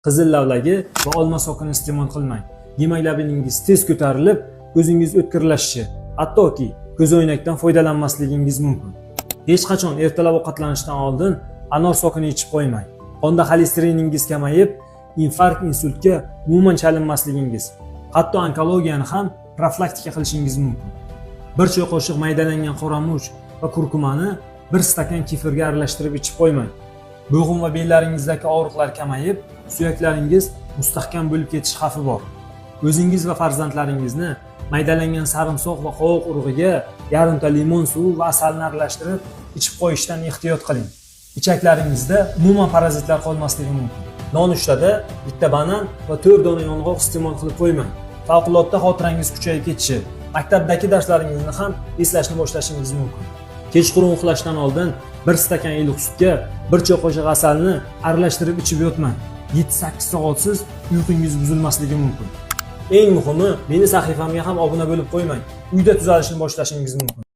qizil lavlagi va olma sokini iste'mol qilmang. Gemoglobiningiz tez ko'tarilib, ko'zingiz o'tkirlashishi, hattoki ko'zoynakdan foydalanmasligingiz mumkin. Hech qachon ertalab ovqatlanishdan oldin anor sokini ichib qo'ymang. Qonda xolesteriningiz kamayib, infarkt, insultga umuman chalinmasligingiz, hatto onkologiyani ham profilaktika qilishingiz mumkin. Bir choy qoshiq maydalangan qora murch va kurkumani bir stakan kefirga aralashtirib ichib qo'ymang. Bo'g'im va bellaringizdagi og'riqlar kamayib, suyaklaringiz mustahkam bo'lib ketish xavfi bor. O'zingiz va farzandlaringizni maydalangan sarimsoq va qovoq urug'iga yarimta limon suvi va asalni aralashtirib ichib qo'yishdan ehtiyot qiling. Ichaklaringizda umuman parazitlar qolmasligi mumkin. Nonushtada bitta banan va 4 dona yong'oq iste'mol qilib qo'ymang. Favqulodda xotirangiz kuchayib ketishi, maktabdagi darslaringizni ham eslashni boshlashingiz mumkin. Kechqurun uxlashdan oldin 1 stakan iliq sutga 1 choy qoshiq asalni aralashtirib ichib yotmang. 7-8 soatsiz uyqungiz buzilmasligi mumkin. Eng muhimi, meni sahifamga ham obuna bo'lib qo'ymang. Uyda tuzalishni boshlashingiz mumkin.